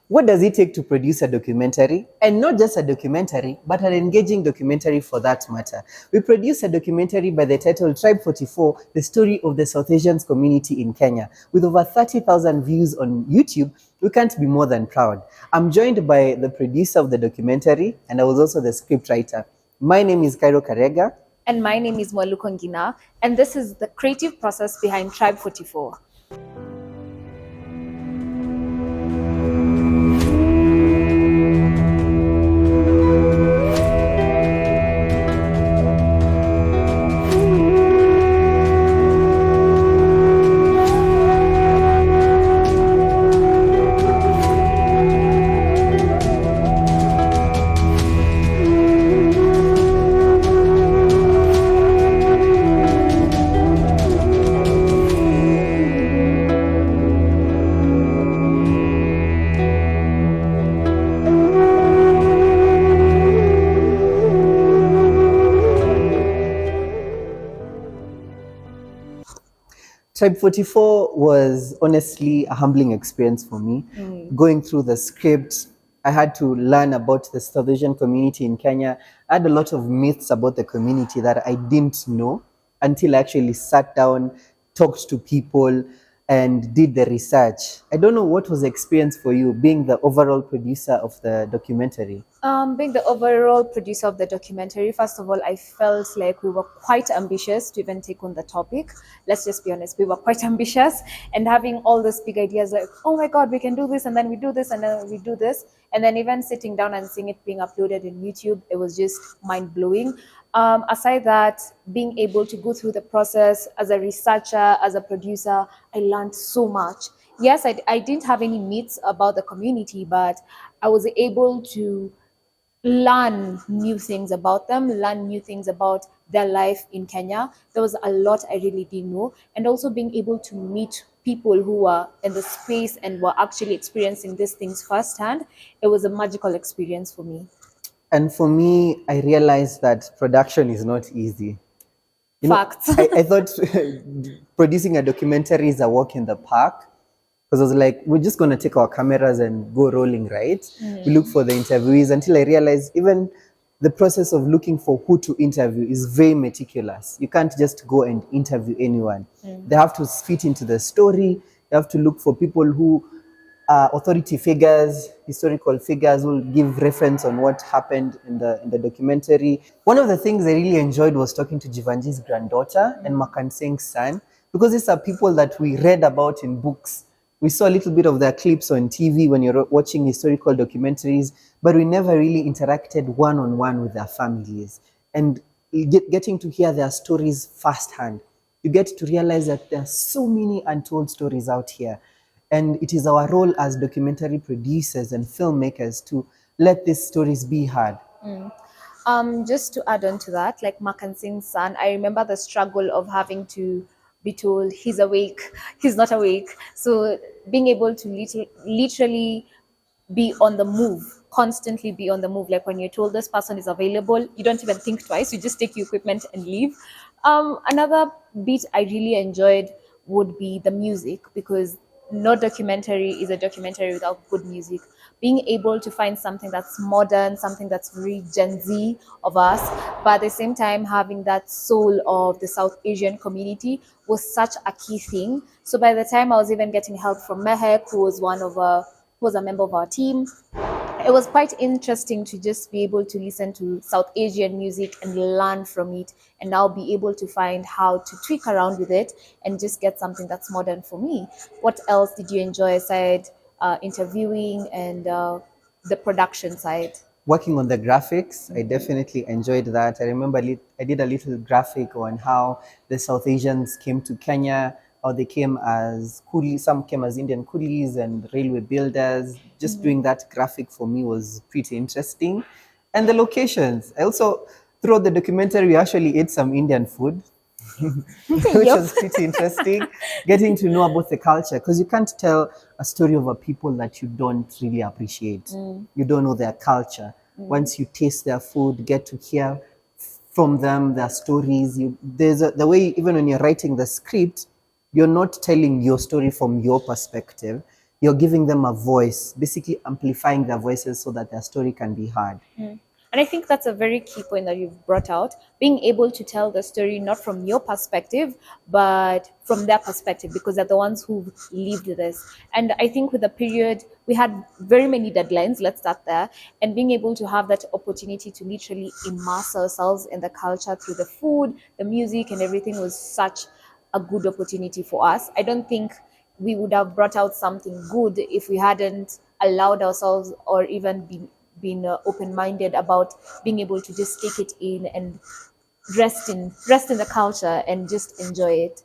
What does it take to produce a documentary? And not just a documentary, but an engaging documentary for that matter. We produced a documentary by the title Tribe 44, The Story of the South Asians Community in Kenya. With over 30,000 views on YouTube, we can't be more than proud. I'm joined by the producer of the documentary, and I was also the scriptwriter. My name is Karega. And my name is Mualuko Ngina, and this is the creative process behind Tribe 44. Tribe 44 was honestly a humbling experience for me. Going through the script, I had to learn about the South Asian community in Kenya. I had a lot of myths about the community that I didn't know until I actually sat down, talked to people, and did the research. I don't know what was the experience for you being the overall producer of the documentary. Being the overall producer of the documentary, first of all, I felt like we were quite ambitious to even take on the topic. Let's just be honest, we were quite ambitious, and having all these big ideas like, oh my God, we can do this, and then we do this, and then we do this. And then even sitting down and seeing it being uploaded in YouTube, it was just mind-blowing. Aside that, being able to go through the process as a researcher, as a producer, I learned so much. Yes, I didn't have any myths about the community, but I was able to learn new things about them, learn new things about their life in Kenya. There was a lot I really didn't know. And also being able to meet people who were in the space and were actually experiencing these things firsthand, it was a magical experience for me. And for me, I realized that production is not easy. Facts. I thought producing a documentary is a walk in the park, because I was like, we're just going to take our cameras and go rolling, right? We look for the interviewees, until I realized even the process of looking for who to interview is very meticulous. You can't just go and interview anyone. They have to fit into the story. You have to look for people who are authority figures, historical figures who will give reference on what happened in the documentary. One of the things I really enjoyed was talking to Jivanji's granddaughter and Makansing's son, because these are people that we read about in books. We saw a little bit of their clips on TV when you're watching historical documentaries, but we never really interacted one-on-one with their families. And getting to hear their stories firsthand, you get to realize that there are so many untold stories out here. And it is our role as documentary producers and filmmakers to let these stories be heard. Just to add on to that, like Makansing's son, I remember the struggle of having to be told he's awake, he's not awake. So being able to literally be on the move, constantly be on the move. Like when you're told this person is available, you don't even think twice, you just take your equipment and leave. Another bit I really enjoyed would be the music, because no documentary is a documentary without good music. Being able to find something that's modern, something that's very Gen Z of us, but at the same time having that soul of the South Asian community was such a key thing. So by the time I was even getting help from Mehek, who was a member of our team, it was quite interesting to just be able to listen to South Asian music and learn from it, and now be able to find how to tweak around with it and just get something that's modern for me. What else did you enjoy aside interviewing and the production side? Working on the graphics, I definitely enjoyed that. I remember I did a little graphic on how the South Asians came to Kenya, how they came as coolies, some came as Indian coolies and railway builders. Just doing that graphic for me was pretty interesting. And the locations. I also, throughout the documentary, we actually ate some Indian food, which was pretty interesting. Getting to know about the culture, because you can't tell a story of a people that you don't really appreciate. You don't know their culture. Once you taste their food, get to hear from them their stories. The way, even when you're writing the script, you're not telling your story from your perspective. you're giving them a voice, basically amplifying their voices so that their story can be heard. And I think that's a very key point that you've brought out, being able to tell the story not from your perspective, but from their perspective, because they're the ones who lived this. And I think with the period, we had very many deadlines, let's start there, and being able to have that opportunity to literally immerse ourselves in the culture through the food, the music, and everything was such a good opportunity for us. I don't think we would have brought out something good if we hadn't allowed ourselves or even been open-minded about being able to just take it in and rest in the culture and just enjoy it.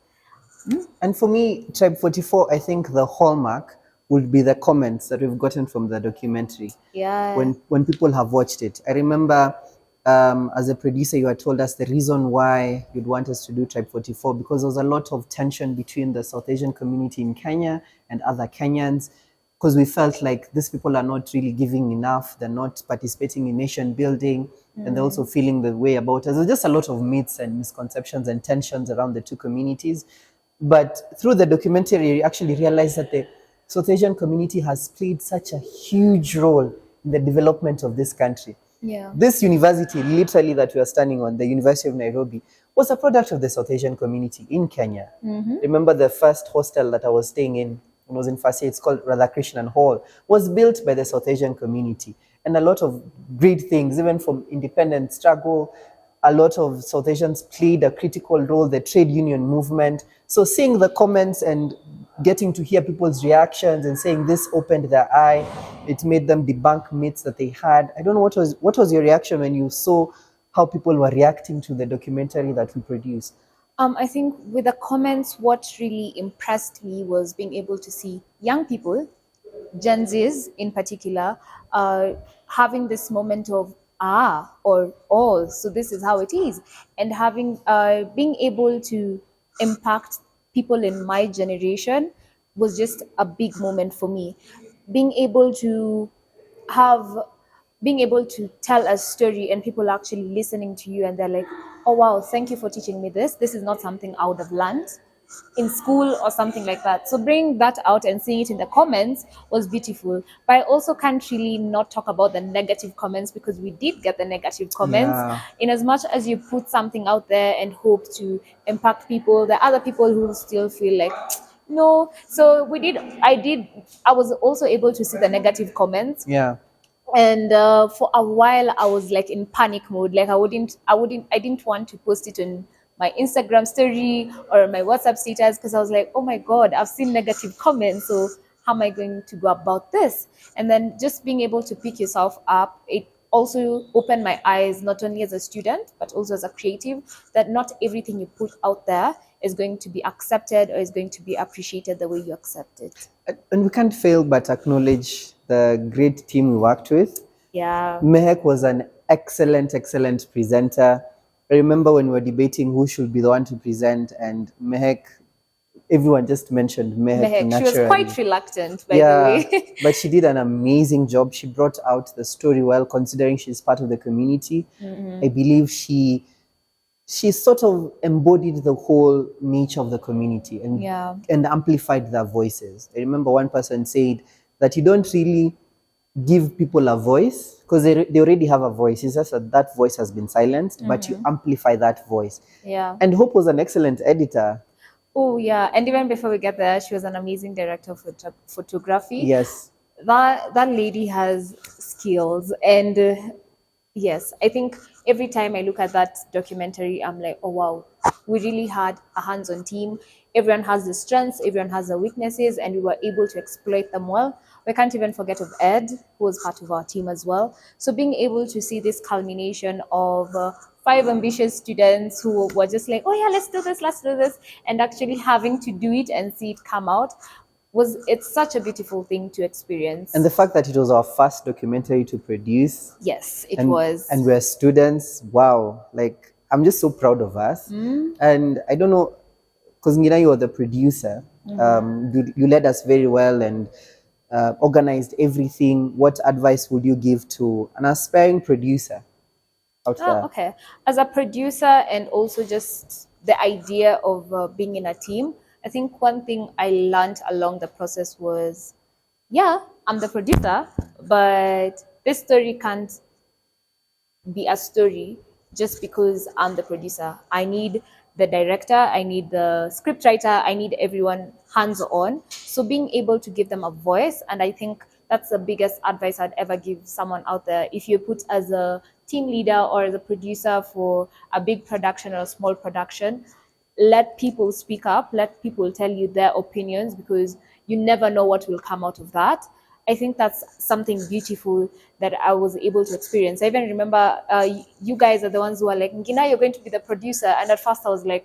And for me, Tribe 44, I think the hallmark would be the comments that we've gotten from the documentary. Yeah. When people have watched it. I remember as a producer, you had told us the reason why you'd want us to do Tribe 44 because there was a lot of tension between the South Asian community in Kenya and other Kenyans, because we felt like these people are not really giving enough, they're not participating in nation building, and they're also feeling the way about us. There's just a lot of myths and misconceptions and tensions around the two communities. But through the documentary, you actually realize that the South Asian community has played such a huge role in the development of this country. Yeah. This university, literally, that we are standing on, the University of Nairobi, was a product of the South Asian community in Kenya. Remember the first hostel that I was staying in when I was in first year, it's called Radhakrishnan Hall, was built by the South Asian community. And a lot of great things, even from independent struggle, a lot of South Asians played a critical role, the trade union movement. So seeing the comments and getting to hear people's reactions and saying this opened their eye, it made them debunk myths that they had. I don't know, what was your reaction when you saw how people were reacting to the documentary that we produced? I think with the comments, what really impressed me was being able to see young people, Gen Zs in particular, having this moment of or oh, so this is how it is, and having being able to impact people in my generation was just a big moment for me. Being able to have being able to tell a story and people actually listening to you and they're like, oh wow, thank you for teaching me this is not something I would have learned in school or something like that. So bringing that out and seeing it in the comments was beautiful. But I also can't really not talk about the negative comments, because we did get the negative comments. Yeah. In as much as you put something out there and hope to impact people, there are other people who still feel like no. So I was also able to see the negative comments. Yeah. And for a while I was like in panic mode, like I didn't want to post it on my Instagram story or my WhatsApp status, because I was like, oh my god, I've seen negative comments, so how am I going to go about this? And then just being able to pick yourself up, it also opened my eyes, not only as a student but also as a creative, that not everything you put out there is going to be accepted or is going to be appreciated the way you accept it. And we can't fail but acknowledge the great team we worked with. Yeah. Mehek was an excellent presenter. I remember when we were debating who should be the one to present, and Mehek, everyone just mentioned Mehek Mehek, she was naturally. quite reluctant, by the way. But she did an amazing job. She brought out the story well, considering she's part of the community. I believe she sort of embodied the whole nature of the community and Yeah. and amplified their voices. I remember one person said that you don't really give people a voice because they already have a voice. It's just that that voice has been silenced, but you amplify that voice. Yeah. And Hope was an excellent editor. Oh, yeah. And even before we get there, she was an amazing director of photography. Yes. That lady has skills. And yes, I think every time I look at that documentary, I'm like, oh, wow, we really had a hands-on team. Everyone has the strengths, everyone has the weaknesses, and we were able to exploit them well. We can't even forget of Ed, who was part of our team as well. So being able to see this culmination of 5 ambitious students who were just like, oh yeah, let's do this, and actually having to do it and see it come out, it's such a beautiful thing to experience. And the fact that it was our first documentary to produce. Yes, it was. And we're students. Wow. Like, I'm just so proud of us. And I don't know, because Ngina, you were the producer. You led us very well and organized everything. What advice would you give to an aspiring producer out there? Okay. As a producer and also just the idea of being in a team, I think one thing I learned along the process was yeah, I'm the producer, but this story can't be a story just because I'm the producer. I need the director, I need the script writer, I need everyone hands on. So being able to give them a voice, and I think that's the biggest advice I'd ever give someone out there. If you're put as a team leader or as a producer for a big production or a small production, let people speak up, let people tell you their opinions, because you never know what will come out of that. I think that's something beautiful that I was able to experience. I even remember you guys are the ones who are like, Ngina, you're going to be the producer. And at first I was like,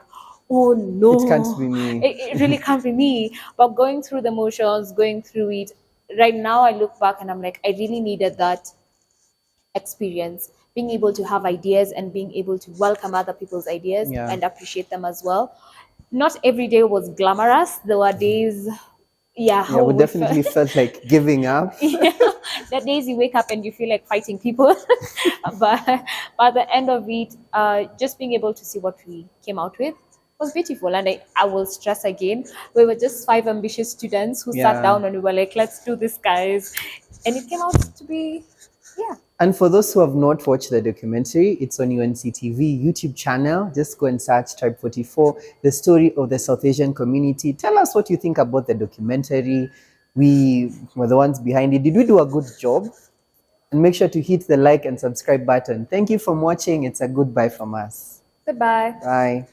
oh It can't no, be me. it really can't be me. But going through the motions, going through it, right now I look back and I'm like, I really needed that experience, being able to have ideas and being able to welcome other people's ideas Yeah. and appreciate them as well. Not every day was glamorous. There were days, yeah, Yeah, we we definitely felt, felt like giving up. yeah, the days you wake up and you feel like fighting people. but by the end of it, just being able to see what we came out with was beautiful. And I will stress again, we were just five ambitious students who sat Yeah. down and we were like, let's do this, guys. And it came out to be, yeah. And for those who have not watched the documentary, it's on UNCTV YouTube channel. Just go and search Tribe 44, the story of the South Asian community. Tell us what you think about the documentary. We were the ones behind it. Did we do a good job? And make sure to hit the like and subscribe button. Thank you for watching. It's a goodbye from us. Goodbye. Bye.